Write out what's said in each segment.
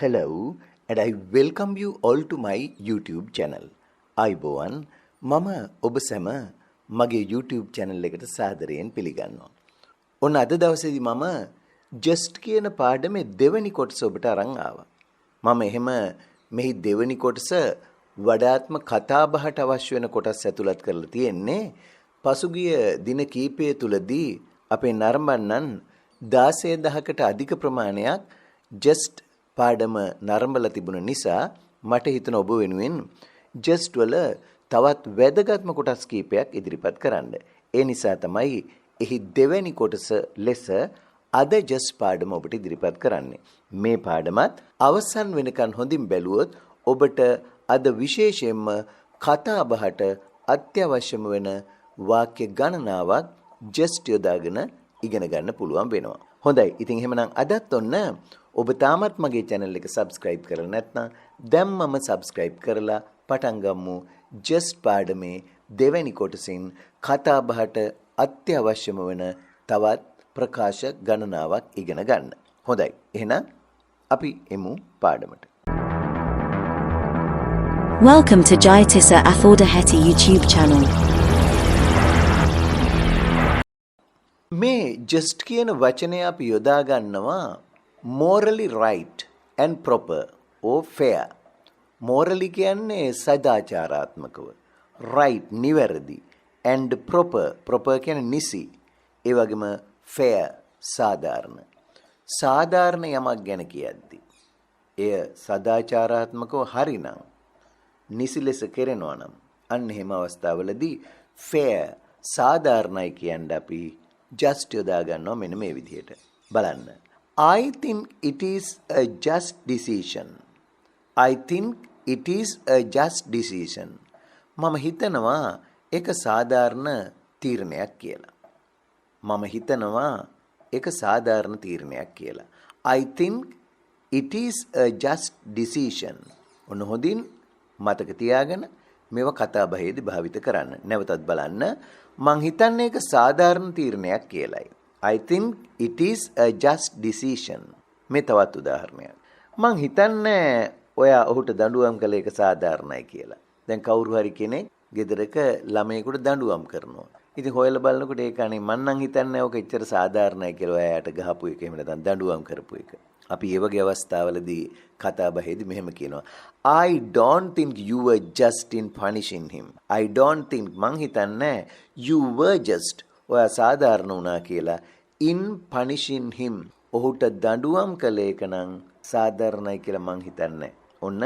Hello, and I welcome you all to my YouTube channel. අයිබෝවන් මම ඔබ සැම මගේ YouTube channel එකට සාදරයෙන් පිළිගන්නවා. ඔන්න අද දවසේදී මම just කියන පාඩමේ දෙවෙනි කොටස ඔබට අරන් ආවා. මම එහෙම මෙහි දෙවෙනි කොටස වඩාත්ම කතාබහට අවශ්‍ය වෙන කොටස් ඇතුළත් කරලා තියෙන්නේ. පසුගිය දින කීපය තුලදී අපේ නරඹන්නන් 16000කට අධික ප්‍රමාණයක් just පාඩම නරඹලා තිබුණ නිසා මට හිතෙන ඔබ වෙනුවෙන් just වල තවත් වැදගත්ම කොටස් කීපයක් ඉදිරිපත් කරන්න. ඒ නිසා තමයි එහි දෙවැනි කොටස ලෙස අද just පාඩම ඔබට ඉදිරිපත් කරන්නේ. මේ පාඩමත් අවසන් වෙනකන් හොඳින් බැලුවොත් ඔබට අද විශේෂයෙන්ම කතා බහට අත්‍යවශ්‍යම වෙන වාක්‍ය ගණනාවක් just යොදාගෙන ඉගෙන ගන්න පුළුවන් වෙනවා. හොඳයි. ඉතින් එහෙමනම් අදත් ඔන්න ඔබ තාමත් මගේ channel එක subscribe කරලා නැත්නම් දැම්මම subscribe කරලා පටන් ගමු just පාඩමේ දෙවැනි කොටසින් කතා බහට අත්‍යවශ්‍යම වෙන තවත් ප්‍රකාශ ගණනාවක් ඉගෙන ගන්න. හොඳයි. එහෙනම් අපි එමු පාඩමට. Welcome to Jayatissa Athaudahetti YouTube channel. මේ just කියන වචනය අපි යොදා ගන්නවා morally right and proper or fair. morally කියන්නේ සදාචාරාත්මකව, right නිවැරදි, and proper කියන්නේ නිසි, ඒ වගේම fair සාධාරණ. සාධාරණ යමක් ගැන කියද්දී එය සදාචාරාත්මකව හරිනම්, නිසි ලෙස කෙරෙනවා නම් අන්න එහෙම අවස්ථාවලදී fair සාධාරණයි කියන්නේ අපි just යොදා ගන්නවා මෙන්න මේ විදිහට. බලන්න. I think it is a just decision. I think it is a just decision. මම හිතනවා ඒක සාධාරණ තීරණයක් කියලා. මම හිතනවා ඒක සාධාරණ තීරණයක් කියලා. I think it is a just decision. ඔන්න හොඳින් මතක තියාගෙන මේවා කතා බහේදී භාවිත කරන්න. නැවතත් බලන්න. මං හිතන්නේ ඒක සාධාරණ තීරණයක් කියලායි. I think it is a just decision. මේ තවත් උදාහරණයක්. මං හිතන්නේ ඔයා ඔහුට දඬුවම් කළ එක සාධාරණයි කියලා. දැන් කවුරු හරි කෙනෙක් ගෙදරක ළමයෙකුට දඬුවම් කරනවා. ඉතින් හොයලා බලනකොට ඒක අනේ මං නම් හිතන්නේ ඔක එච්චර සාධාරණයි කියලා ඔයාට ගහපු එක එහෙම නැත්නම් දඬුවම් කරපු එක. අපි මේ වගේ අවස්ථාවලදී කතා බහේදී මෙහෙම කියනවා. I don't think you were just in punishing him. I don't think මං හිතන්නේ you were just ඔයා සාධාරණ වුණා කියලා in punishing him. ඔහුට දඬුවම් කළ එක නම් සාධාරණයි කියලා මං හිතන්නේ. ඔන්න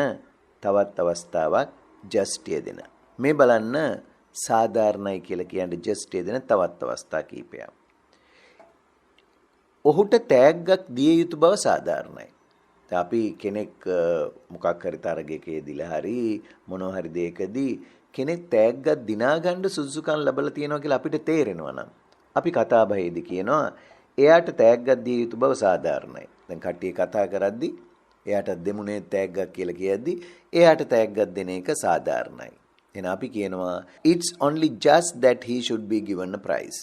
තවත් අවස්ථාවක් just යෙදෙන. මේ බලන්න සාධාරණයි කියලා කියන්නේ just යෙදෙන තවත් අවස්ථා කීපයක්. ඔහුට තෑග්ගක් දිය යුතු බව සාධාරණයි. අපි කෙනෙක් මොකක් හරි තරගයකදීලා හරි මොනවා හරි දෙයකදී කෙනෙක් තෑග්ගක් දිනා ගන්න සුදුසුකම් ලැබලා තියෙනවා කියලා අපිට තේරෙනවා නම් අපි කතා බහේදී කියනවා එයාට තෑග්ගක් දිය යුතු බව සාධාරණයි. දැන් කට්ටිය කතා කරද්දී එයාට දෙමුනේ තෑග්ගක් කියලා කියද්දී එයාට තෑග්ගක් දෙන එක සාධාරණයි. එහෙනම් අපි කියනවා it's only just that he should be given a prize.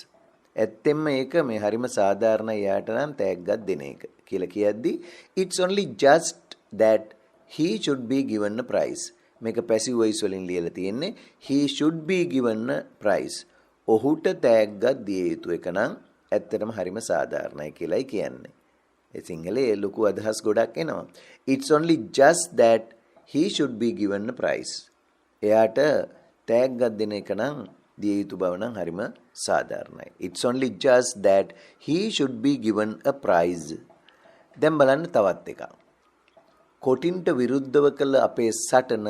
ඇත්තෙන්ම ඒක මේ හරිම සාධාරණයි එයාට නම් තෑග්ගක් දෙන එක කියලා කියද්දී it's only just that he should be given a prize. මේක passive voice වලින් ලියලා තියෙන්නේ he should be given a prize. ඔහුට තෑග්ගක් දිය යුතු එක නම් ඇත්තටම හරිම සාධාරණයි කියලායි කියන්නේ. ඒ සිංහලයේ ලොකු අදහස් ගොඩක් එනවා. it's only just that he should be given a prize. එයාට තෑග්ගක් දෙන එක නම් දිය යුතු බව නම් හරිම සාධාරණයි. it's only just that he should be given a prize. දැන් බලන්න තවත් එකක්. කොටින්ට විරුද්ධව කළ අපේ සටන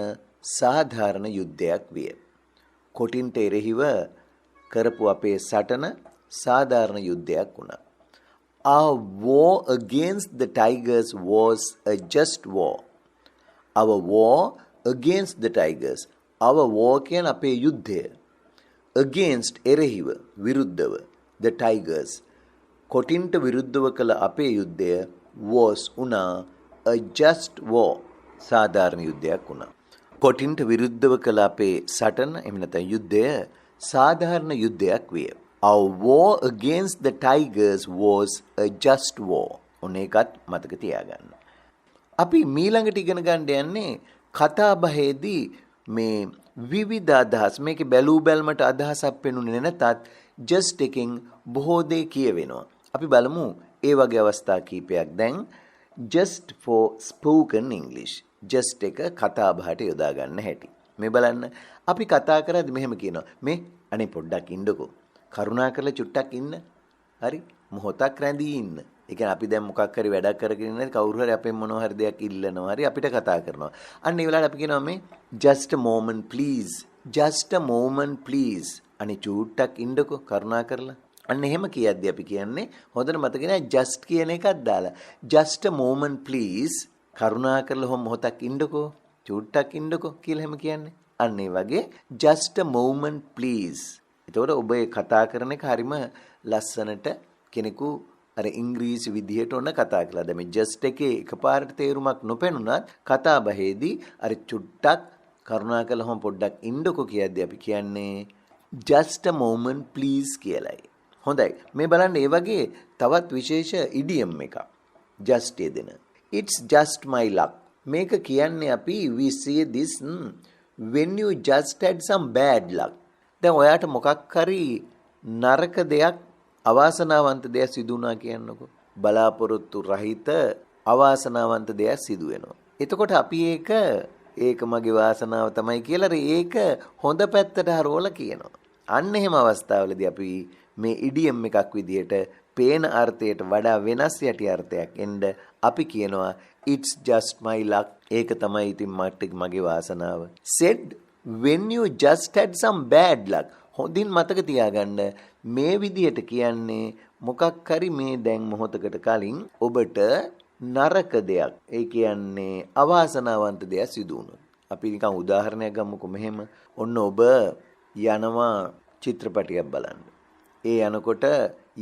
සාධාරණ යුද්ධයක් විය. කොටින්ට එරෙහිව කරපු අපේ සටන සාධාරණ යුද්ධයක් වුණා. Our war against the tigers was a just war. Our war against the tigers. Our war කියන්නේ අපේ යුද්ධය. Against එරෙහිව විරුද්ධව the tigers. කොටින්ට විරුද්ධව කළ අපේ යුද්ධය was උනා a just war. සාධාරණ යුද්ධයක් වුණා. කොටින්ට විරුද්ධව කළ අපේ සටන එහෙම නැත්නම් යුද්ධය සාධාරණ යුද්ධයක් විය. Our war against the tigers was a just war. ඔන්න ඒකත් මතක තියාගන්න. අපි මීළඟට ඉගෙන ගන්න යන්නේ කතා බහේදී මේ විවිධ අදහස් මේකේ බැලූ බැල්මට අදහසක් පෙනුනේ නැතත් just එකෙන් බොහෝ දේ කියවෙනවා. අපි බලමු ඒ වගේ අවස්ථා කීපයක්. දැන් just for spoken English just එක කතා බහට යොදා ගන්න හැටි. මේ බලන්න අපි කතා කරද්දි මෙහෙම කියනවා. මේ අනේ පොඩ්ඩක් ඉන්නකෝ. කරුණාකරලා චුට්ටක් ඉන්න. හරි මොහොතක් රැඳී ඉන්න. ඒ කියන්නේ අපි දැන් මොකක් හරි වැඩක් කරගෙන ඉන්නේ කවුරු හරි අපෙන් මොනවා හරි දෙයක් ඉල්ලනවා හරි අපිට කතා කරනවා. අන්න ඒ වෙලාවට අපි කියනවා මේ just a moment please. just a moment please. අනේ චුට්ටක් ඉන්නකෝ කරුණාකරලා. අන්න එහෙම කියද්දී අපි කියන්නේ හොඳට මතක ගන්න just කියන එකක් දාලා just a moment please කරුණාකරලා මොහොතක් ඉන්නකෝ චුට්ටක් ඉන්නකෝ කියලා එහෙම කියන්නේ. අන්න ඒ වගේ just a moment please. එතකොට ඔබ ඒ කතා කරන එක හරිම ලස්සනට කෙනෙකු අර ඉංග්‍රීසි විදිහට ඔන්න කතා කළා. දැන් මේ just එකේ එකපාරට තේරුමක් නොපෙනුනත් කතා බහේදී අර චුට්ටක් කරුණාකරලා පොඩ්ඩක් ඉන්නකෝ කියද්දී අපි කියන්නේ just a moment please කියලායි. හොඳයි. මේ බලන්න ඒ වගේ තවත් විශේෂ ඉඩියම් එකක්. just දෙන. It's just my luck. මේක කියන්නේ අපි we say this when you just had some bad luck. දැන් ඔයාට මොකක් හරි නරක දෙයක් අවාසනාවන්ත දෙයක් සිදු වුණා කියන්නකො. බලාපොරොත්තු රහිත අවාසනාවන්ත දෙයක් සිදු වෙනවා. එතකොට අපි ඒක මගේ වාසනාව තමයි කියලා ඒක හොඳ පැත්තට හරවලා කියනවා. අන්න එහෙම අවස්ථාවලදී අපි මේ ඉඩියම් එකක් විදිහට පේන අර්ථයට වඩා වෙනස් යටි අර්ථයක් එන්න අපි කියනවා it's just my luck. ඒක තමයි ඉතින් මගේ වාසනාව. said when you just had some bad luck. හොඳින් මතක තියාගන්න මේ විදිහට කියන්නේ මොකක් හරි මේ දැන් මොහොතකට කලින් ඔබට නරක දෙයක් ඒ කියන්නේ අවාසනාවන්ත දෙයක් සිදු වුණොත් අපි නිකන් උදාහරණයක් ගමුකෝ. මෙහෙම ඔන්න ඔබ යනවා චිත්‍රපටියක් බලන්න. ඒ යනකොට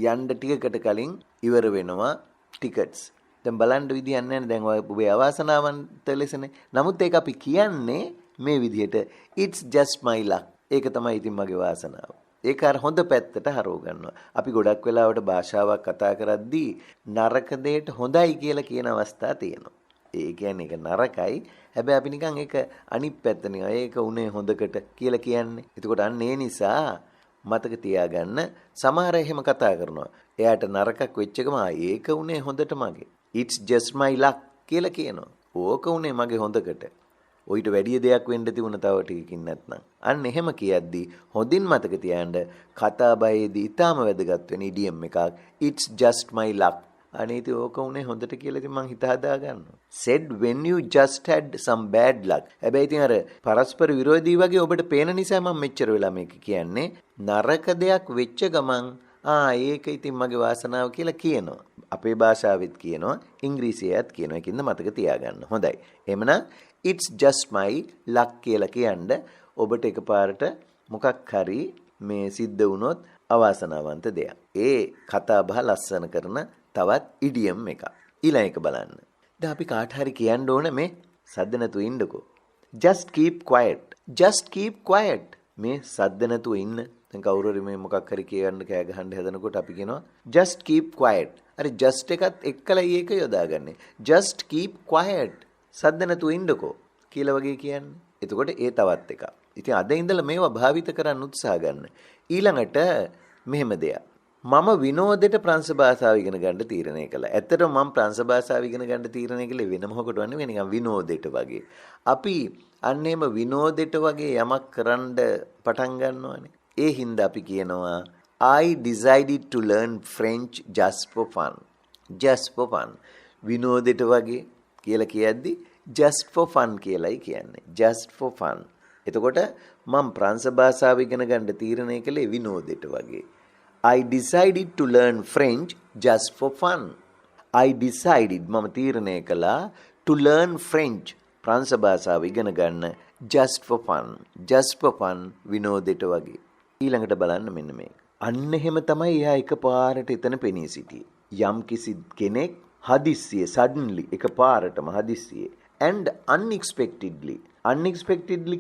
යන්න ටිකකට කලින් ඉවර වෙනවා ටිකට්ස්. දැන් බලන්න විදියක් නැහැ. දැන් ඔබේ අවාසනාවන්ත ලෙසනේ. නමුත් ඒක අපි කියන්නේ මේ විදිහට it's just my luck. ඒක තමයි ඉතින් මගේ වාසනාව. ඒක අර හොඳ පැත්තට හරව ගන්නවා. අපි ගොඩක් වෙලාවට භාෂාවක් කතා කරද්දී නරක දෙයට හොඳයි කියලා කියන අවස්ථා තියෙනවා. ඒ කියන්නේ ඒක නරකයි. හැබැයි අපි නිකන් ඒක අනිත් පැත්ත නිකන් ඒක උනේ හොඳකට කියලා කියන්නේ. එතකොට අන්න ඒ නිසා මතක තියාගන්න සමහර එහෙම කතා කරනවා. එයාට නරකක් වෙච්ච එකම ඒක උනේ හොඳට මගේ. It's just my luck කියලා කියනවා. ඕක උනේ මගේ හොඳකට. ඔයිට වැඩි දෙයක් වෙන්න තිබුණ තව ටිකකින් නැත්නම්. අන්න එහෙම කියද්දී හොඳින් මතක තියාගන්න කතා බයේදී ඊටාම වැදගත් වෙන ඉඩියම් එකක් it's just my luck. අනේ ඉතින් ඕක උනේ හොඳට කියලා ඉතින් මං හිත හදා ගන්නවා. said when you just had some bad luck. හැබැයි ඉතින් අර පරස්පර විරෝධී වගේ ඔබට පේන නිසා මම මෙච්චර වෙලා මේක කියන්නේ නරක දෙයක් වෙච්ච ගමන් ඒක ඉතින් මගේ වාසනාව කියලා කියනවා. අපේ භාෂාවෙත් කියනවා ඉංග්‍රීසියෙත් කියනවා. ඒකින්ද මතක තියාගන්න. හොඳයි. එහෙමනම් it's just my luck කියලා කියන්න ඔබට එකපාරට මොකක් හරි මේ සිද්ධ වුණොත් අවාසනාවන්ත දෙයක්. ඒ කතා බහ ලස්සන කරන තවත් ඉඩියම් එකක්. ඊළඟ එක බලන්න. දැන් අපි කාට හරි කියන්න ඕන මේ සද්ද නැතුව ඉන්නකෝ. just keep quiet. just keep quiet. මේ සද්ද නැතුව ඉන්න. දැන් කවුරු හරි මේ මොකක් හරි කියන්න කෑ ගහන්න හදනකොට අපි කියනවා just keep quiet. අර just එකත් එක්කලා ඒක යොදාගන්නේ. just keep quiet. සද්ද නැතුව ඉන්නකෝ කියලා වගේ කියන්නේ. එතකොට ඒ තවත් එකක්. ඉතින් අද ඉඳලා මේවා භාවිත කරන්න උත්සාහ ගන්න. ඊළඟට මෙහෙම දෙයක්. මම විනෝදෙට ප්‍රංශ භාෂාව ඉගෙන ගන්න තීරණය කළා. ඇත්තටම මම ප්‍රංශ භාෂාව ඉගෙන ගන්න තීරණය කළේ වෙන මොකකටවත් නෙවෙයි නිකන් විනෝදෙට වගේ. අපි අන්නේම විනෝදෙට වගේ යමක් කරන්න පටන් ගන්නවානේ. ඒ හින්දා අපි කියනවා I decided to learn French just for fun. just for fun. විනෝදෙට වගේ කියලා කියද්දි just for fun කියලායි කියන්නේ. just for fun. එතකොට මම ප්‍රංශ භාෂාව ඉගෙන ගන්න තීරණය කළේ විනෝදෙට වගේ. I decided to learn French just for fun. I decided මම තීරණය කළා to learn French ප්‍රංශ භාෂාව ඉගෙන ගන්න just for fun. just for fun විනෝදෙට වගේ. ඊළඟට බලන්න මෙන්න මේක. අන්න එහෙම තමයි එයා එකපාරට එතන පෙනී සිටියේ. යම් කිසි කෙනෙක් හදිස්සියේ suddenly එකපාරටම හදිස්සියේ and unexpectedly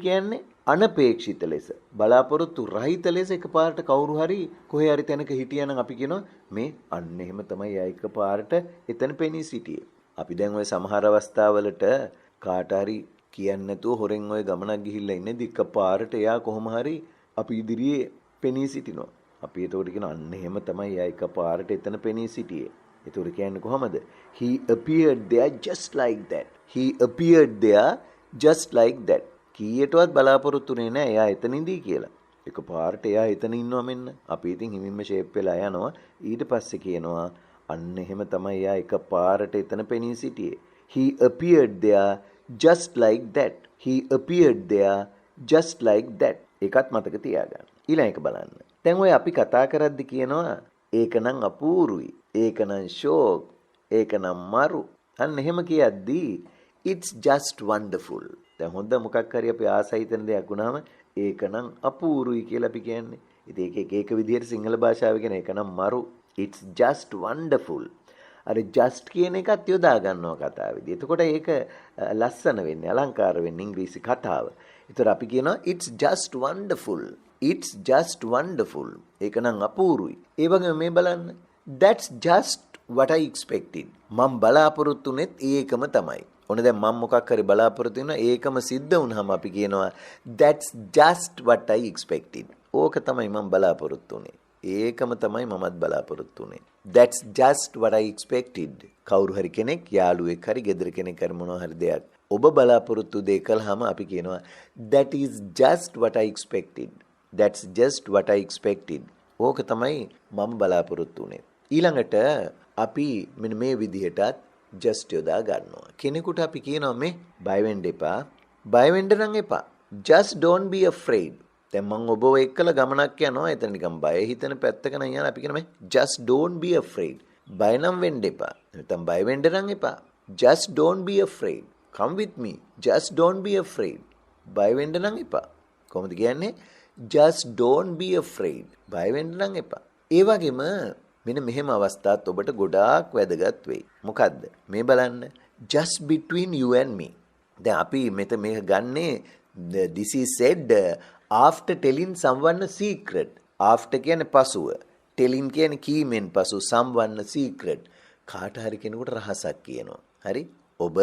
කියන්නේ අනපේක්ෂිත ලෙස බලාපොරොත්තු රහිත ලෙස එකපාරට කවුරු හරි කොහේ හරි තැනක හිටියනම් අපි කියනවා මේ අන්න එහෙම තමයි එයා එකපාරට එතන පෙනී සිටියේ. අපි දැන් ওই සමහර අවස්ථාවලට කාට හරි කියන්නේ නැතුව හොරෙන් ওই ගමනක් ගිහිල්ලා ඉන්නේදී එකපාරට එයා කොහොම හරි අපි ඉදිරියේ පෙනී සිටිනවා. අපි ඒතකොට කියන අන්න එහෙම තමයි එයා එකපාරට එතන පෙනී සිටියේ. ඒතකොට කියන්නේ කොහමද? He appeared there just like that. He appeared there just like that. කීයටවත් බලාපොරොත්තුනේ නැහැ එයා එතන ඉඳී කියලා. එකපාරට එයා එතන ඉන්නවා මෙන්න. අපි ඉතින් හිමින්ම ෂේප් වෙලා යනවා. ඊට පස්සේ කියනවා අන්න එහෙම තමයි එයා එකපාරට එතන පෙනී සිටියේ. He appeared there just like that. He appeared there just like that. ඒකත් මතක තියාගන්න. ඊළඟ එක බලන්න. දැන් ඔය අපි කතා කරද්දි කියනවා ඒකනම් අපූරුයි. ඒකනම් ෂෝක්. ඒකනම් මරු. අන්න එහෙම කියද්දී it's just wonderful. දැන් හොඳ මොකක් හරි අපි ආසයි හිතන දෙයක් වුණාම ඒකනම් අපූරුයි කියලා අපි කියන්නේ. ඉතින් ඒක විදිහට සිංහල භාෂාවේ කියන ඒකනම් මරු. it's just wonderful. අර just කියන එකත් යොදා ගන්නවා කතාවේදී. එතකොට ඒක ලස්සන වෙන්නේ අලංකාර වෙන්නේ ඉංග්‍රීසි කතාව. ඒතර අපි කියනවා it's just wonderful. it's just wonderful. ඒක නම් අපූරුයි. ඒ වගේම මේ බලන්න. that's just what I expected. මම බලාපොරොත්තු වෙන්නේ ඒකම තමයි. ඔන්න දැන් මම මොකක් හරි බලාපොරොත්තු වෙනවා ඒකම සිද්ධ වුණාම අපි කියනවා that's just what I expected. ඕක තමයි මම බලාපොරොත්තු වෙන්නේ. ඒකම තමයි මමත් බලාපොරොත්තු වෙන්නේ. That's just what I expected. කවුරු හරි කෙනෙක් යාළුවෙක් හරි ගෙදර කෙනෙක් හරි මොනවා හරි දෙයක් ඔබ බලාපොරොත්තු දෙයක් කළාම අපි කියනවා that is just what I expected. That's just what I expected. ඕක තමයි මම බලාපොරොත්තු වෙන්නේ. ඊළඟට අපි මෙන්න මේ විදිහටත් just යොදා ගන්නවා. කෙනෙකුට අපි කියනවා මේ බය වෙන්න එපා. බය වෙන්න නම් එපා. Just don't be afraid. දැන් මම ඔබව එක්කලා ගමනක් යනවා. එතන නිකන් බය හිතෙන පැත්තක නම් යනවා. අපි කියනවා just don't be afraid. බය නම් වෙන්න එපා. නැත්නම් බය වෙන්න නම් එපා. Just don't be afraid. Come with me. Just don't be afraid. බය වෙන්න නම් එපා. කොහොමද කියන්නේ? Just don't be afraid. බය වෙන්න නම් එපා. ඒ වගේම මෙන්න මෙහෙම අවස්ථාත් ඔබට ගොඩාක් වැදගත් වෙයි. මොකද්ද? මේ බලන්න. Just between you and me. දැන් අපි මෙතන මේක ගන්නේ this is said after telling someone a secret. after කියන්නේ පසුව. telling කියන්නේ කීමෙන් පසු someone a secret. කාට හරි කෙනෙකුට රහසක් කියනවා. හරි? ඔබ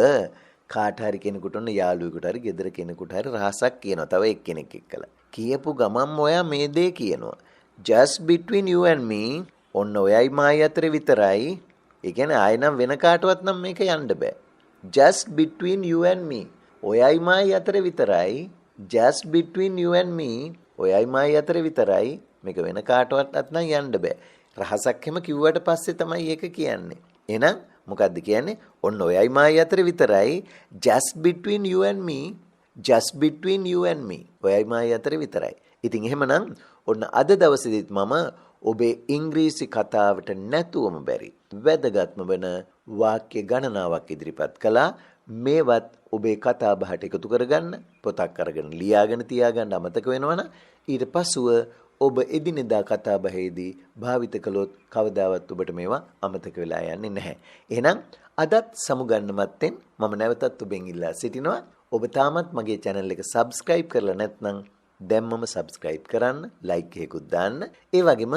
කාට හරි කෙනෙකුට ඔන්න යාළුවෙකුට හරි ගෙදර කෙනෙකුට හරි රහසක් කියනවා. තව එක්කෙනෙක් එක්කලා. කියපු ගමන්ම ඔයා මේ දේ කියනවා. just between you and me. ඔන්න ඔයයි මායි අතර විතරයි. ඒ කියන්නේ ආයෙ නම් වෙන කාටවත් නම් මේක යන්න බෑ. just between you and me. ඔයයි මායි අතර විතරයි. just between you and me. ඔයයි මායි අතර විතරයි. මේක වෙන කාටවත් නම් යන්න බෑ. රහසක් හැම කිව්වට පස්සේ තමයි ඒක කියන්නේ. එහෙනම් මොකද්ද කියන්නේ? ඔන්න ඔයයි මායි අතර විතරයි. just between you and me. just between you and me. ඔයයි මායි අතර විතරයි. ඉතින් එහෙමනම් ඔන්න අද දවසේදීත් මම ඔබේ ඉංග්‍රීසි කතාවට නැතුවම බැරි වැදගත්ම වෙන වාක්‍ය ගණනාවක් ඉදිරිපත් කළා. මේවත් ඔබේ කතා බහට එකතු කරගන්න, පොතක් අරගෙන ලියාගෙන තියාගන්න අමතක වෙනවනම් ඊට පසුව ඔබ එදිනෙදා කතා බහේදී භාවිත කළොත් කවදාවත් ඔබට මේවා අමතක වෙලා යන්නේ නැහැ. එහෙනම් අදත් සමුගන්නමත්ෙන් මම නැවතත් ඔබෙන් ඉල්ලා සිටිනවා. ඔබ තාමත් මගේ channel එක subscribe කරලා නැත්නම් දැම්මම subscribe කරන්න, like එකකුත් දාන්න. ඒ වගේම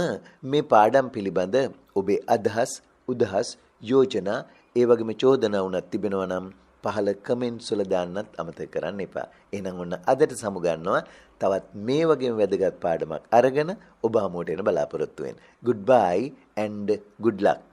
මේ පාඩම් පිළිබඳ ඔබේ අදහස්, උදහස්, යෝජනා, ඒ වගේම චෝදනා වුණත් තිබෙනවා නම් පහළ comments වල දාන්නත් අමතක කරන්න එපා. එහෙනම් ඔන්න අදට සමුගන්නවා තවත් මේ වගේම වැදගත් පාඩමක් අරගෙන ඔබ හමුවට එන බලාපොරොත්තු වෙන්න. Goodbye and good luck.